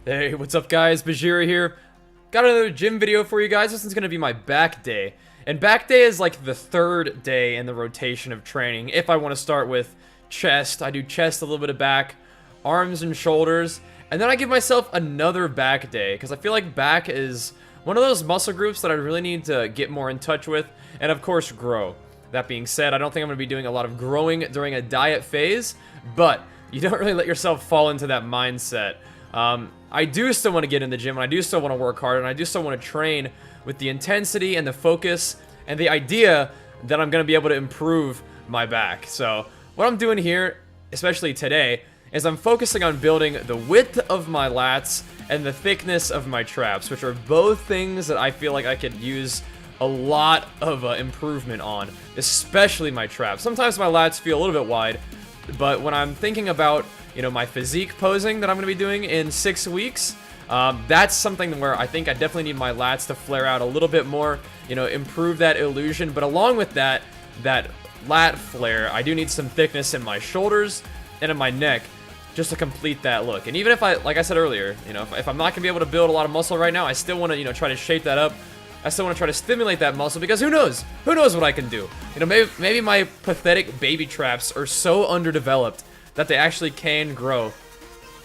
Hey, what's up guys? Bajheera here. Got another gym video for you guys. This is going to be my back day. And back day is like the third day in the rotation of training. If I want to start with chest, I do chest, a little bit of back, arms and shoulders, and then I give myself another back day because I feel like back is one of those muscle groups that I really need to get more in touch with and of course grow. That being said, I don't think I'm going to be doing a lot of growing during a diet phase, but you don't really let yourself fall into that mindset. I do still want to get in the gym, and I do still want to work hard, and I do still want to train with the intensity and the focus and the idea that I'm going to be able to improve my back. So what I'm doing here, especially today, is I'm focusing on building the width of my lats and the thickness of my traps, which are both things that I feel like I could use a lot of improvement on, especially my traps. Sometimes my lats feel a little bit wide, but when I'm thinking about, you know, my physique posing that I'm going to be doing in 6 weeks, that's something where I think I definitely need my lats to flare out a little bit more, you know, improve that illusion. But along with that lat flare, I do need some thickness in my shoulders and in my neck just to complete that look. And even if like I said earlier, you know, if I'm not going to be able to build a lot of muscle right now, I still want to, you know, try to shape that up. I still want to try to stimulate that muscle because who knows? Who knows what I can do? You know, maybe my pathetic baby traps are so underdeveloped that they actually can grow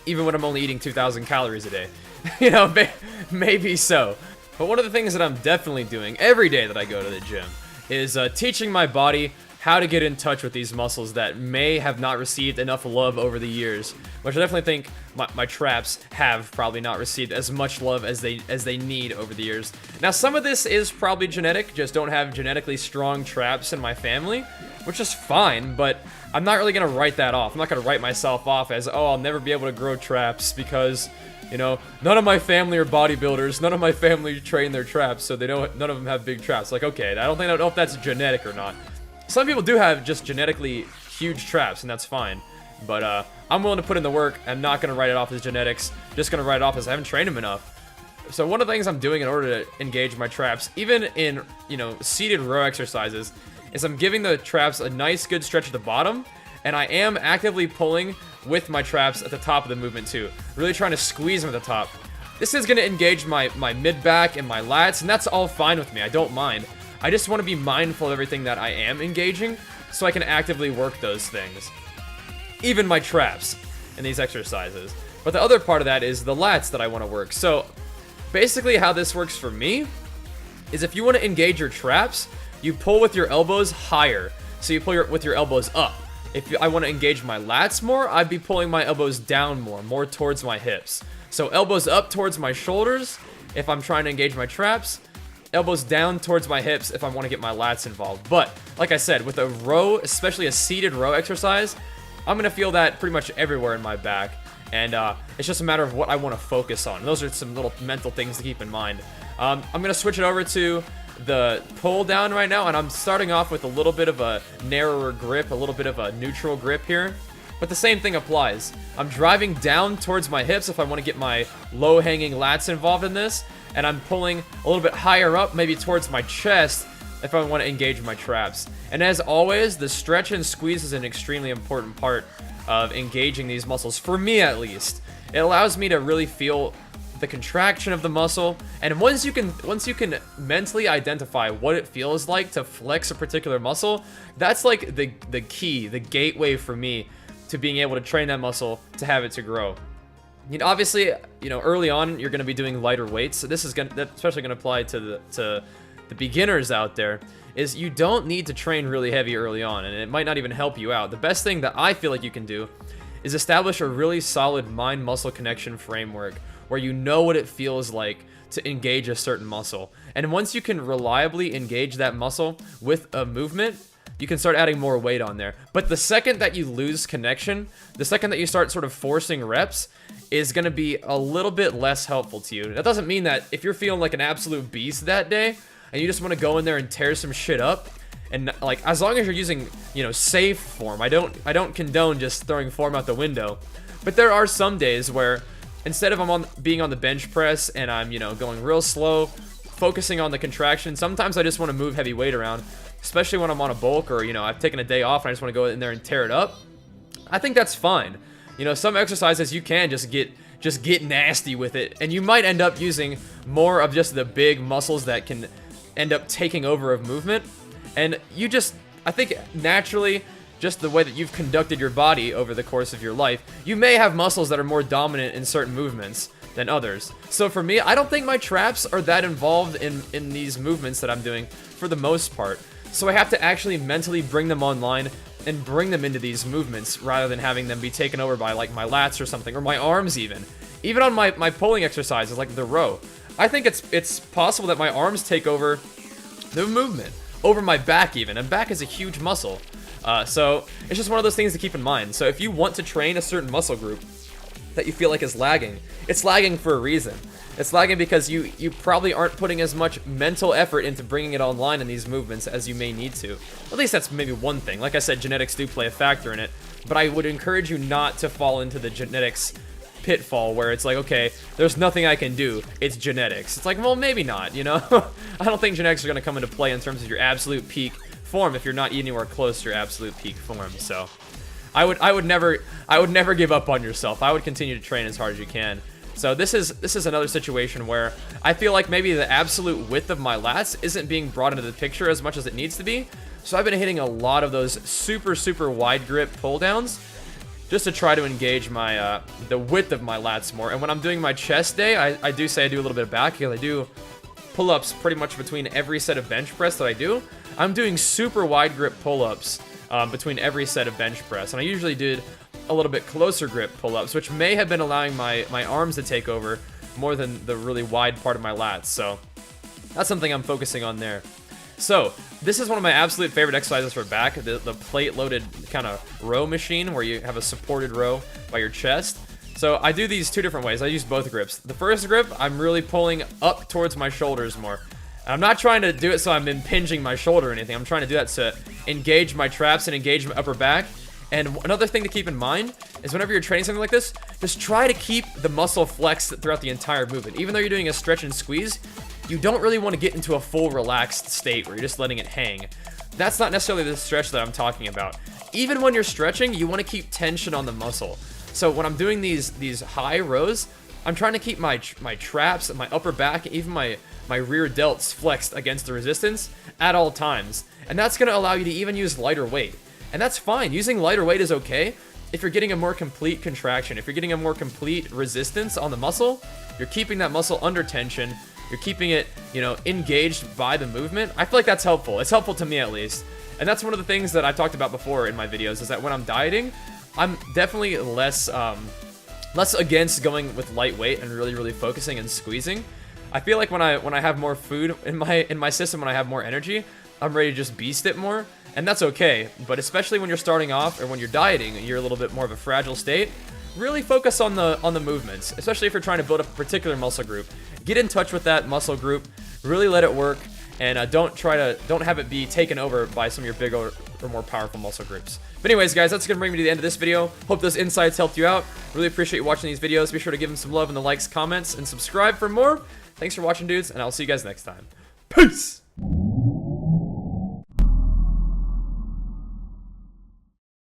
even when I'm only eating 2,000 calories a day. You know, maybe so. But one of the things that I'm definitely doing every day that I go to the gym is teaching my body how to get in touch with these muscles that may have not received enough love over the years, which I definitely think my traps have probably not received as much love as they need over the years. Now, some of this is probably genetic, just don't have genetically strong traps in my family, which is fine, but I'm not really going to write that off. I'm not going to write myself off as, oh, I'll never be able to grow traps because, you know, none of my family are bodybuilders, none of my family train their traps, so none of them have big traps. Like, okay, I don't know if that's genetic or not. Some people do have just genetically huge traps, and that's fine. But I'm willing to put in the work. I'm not going to write it off as genetics. Just going to write it off as I haven't trained them enough. So one of the things I'm doing in order to engage my traps, even in, you know, seated row exercises, is I'm giving the traps a nice good stretch at the bottom, and I am actively pulling with my traps at the top of the movement too. Really trying to squeeze them at the top. This is going to engage my mid-back and my lats, and that's all fine with me. I don't mind. I just want to be mindful of everything that I am engaging so I can actively work those things. Even my traps in these exercises. But the other part of that is the lats that I want to work. So basically how this works for me is if you want to engage your traps, you pull with your elbows higher. So you pull with your elbows up. If I want to engage my lats more, I'd be pulling my elbows down more towards my hips. So elbows up towards my shoulders if I'm trying to engage my traps. Elbows down towards my hips if I want to get my lats involved. But like I said, with a row, especially a seated row exercise, I'm going to feel that pretty much everywhere in my back. And it's just a matter of what I want to focus on. Those are some little mental things to keep in mind. I'm going to switch it over to the pull down right now, and I'm starting off with a little bit of a narrower grip, a little bit of a neutral grip here. But the same thing applies. I'm driving down towards my hips if I want to get my low-hanging lats involved in this, and I'm pulling a little bit higher up, maybe towards my chest, if I want to engage my traps. And as always, the stretch and squeeze is an extremely important part of engaging these muscles, for me at least. It allows me to really feel the contraction of the muscle, and once you can mentally identify what it feels like to flex a particular muscle, that's like the key, the gateway for me to being able to train that muscle to have it to grow. You know, obviously, you know, early on you're going to be doing lighter weights, so this is especially going to apply to the beginners out there. Is you don't need to train really heavy early on, and it might not even help you out. The best thing that I feel like you can do is establish a really solid mind-muscle connection framework where you know what it feels like to engage a certain muscle. And once you can reliably engage that muscle with a movement, you can start adding more weight on there. But the second that you lose connection, the second that you start sort of forcing reps, is going to be a little bit less helpful to you. That doesn't mean that if you're feeling like an absolute beast that day, and you just want to go in there and tear some shit up, and like, as long as you're using, you know, safe form, I don't condone just throwing form out the window. But there are some days where instead of being on the bench press and I'm, you know, going real slow, focusing on the contraction, sometimes I just want to move heavy weight around, especially when I'm on a bulk, or, you know, I've taken a day off and I just want to go in there and tear it up. I think that's fine. You know, some exercises you can just get just get nasty with it, and you might end up using more of just the big muscles that can end up taking over of movement. And you just, I think naturally, just the way that you've conducted your body over the course of your life, you may have muscles that are more dominant in certain movements than others. So for me, I don't think my traps are that involved in these movements that I'm doing for the most part. So I have to actually mentally bring them online and bring them into these movements rather than having them be taken over by like my lats or something, or my arms even. Even on my pulling exercises like the row. I think it's possible that my arms take over the movement, over my back even, and back is a huge muscle. So it's just one of those things to keep in mind. So if you want to train a certain muscle group that you feel like is lagging, it's lagging for a reason. It's lagging because you probably aren't putting as much mental effort into bringing it online in these movements as you may need to. At least that's maybe one thing. Like I said, genetics do play a factor in it, but I would encourage you not to fall into the genetics pitfall where it's like, okay, there's nothing I can do, it's genetics. It's like, well, maybe not, you know? I don't think genetics are going to come into play in terms of your absolute peak form if you're not anywhere close to your absolute peak form. So I would never give up on yourself. I would continue to train as hard as you can. So this is another situation where I feel like maybe the absolute width of my lats isn't being brought into the picture as much as it needs to be. So I've been hitting a lot of those super wide grip pull downs just to try to engage my the width of my lats more. And when I'm doing my chest day, I do say I do a little bit of back because I do pull-ups pretty much between every set of bench press that I do. I'm doing super wide grip pull-ups between every set of bench press, and I usually did a little bit closer grip pull-ups, which may have been allowing my arms to take over more than the really wide part of my lats. So that's something I'm focusing on there. So this is one of my absolute favorite exercises for back, the plate-loaded kind of row machine where you have a supported row by your chest. So I do these two different ways. I use both grips. The first grip, I'm really pulling up towards my shoulders more. And I'm not trying to do it so I'm impinging my shoulder or anything. I'm trying to do that to engage my traps and engage my upper back. And another thing to keep in mind is whenever you're training something like this, just try to keep the muscle flexed throughout the entire movement. Even though you're doing a stretch and squeeze, you don't really want to get into a full relaxed state where you're just letting it hang. That's not necessarily the stretch that I'm talking about. Even when you're stretching, you want to keep tension on the muscle. So when I'm doing these high rows, I'm trying to keep my traps and my upper back, even my rear delts flexed against the resistance at all times. And that's going to allow you to even use lighter weight. And that's fine. Using lighter weight is okay if you're getting a more complete contraction. If you're getting a more complete resistance on the muscle, you're keeping that muscle under tension. You're keeping it, you know, engaged by the movement. I feel like that's helpful. It's helpful to me at least. And that's one of the things that I talked about before in my videos is that when I'm dieting, I'm definitely less against going with lightweight and really focusing and squeezing. I feel like when I have more food in my system, when I have more energy, I'm ready to just beast it more, and that's okay. But especially when you're starting off or when you're dieting, you're a little bit more of a fragile state. Really focus on the movements, especially if you're trying to build up a particular muscle group. Get in touch with that muscle group, really let it work, and don't have it be taken over by some of your bigger or more powerful muscle groups. But anyways, guys, that's gonna bring me to the end of this video. Hope those insights helped you out. Really appreciate you watching these videos. Be sure to give them some love in the likes, comments, and subscribe for more. Thanks for watching, dudes, and I'll see you guys next time. Peace!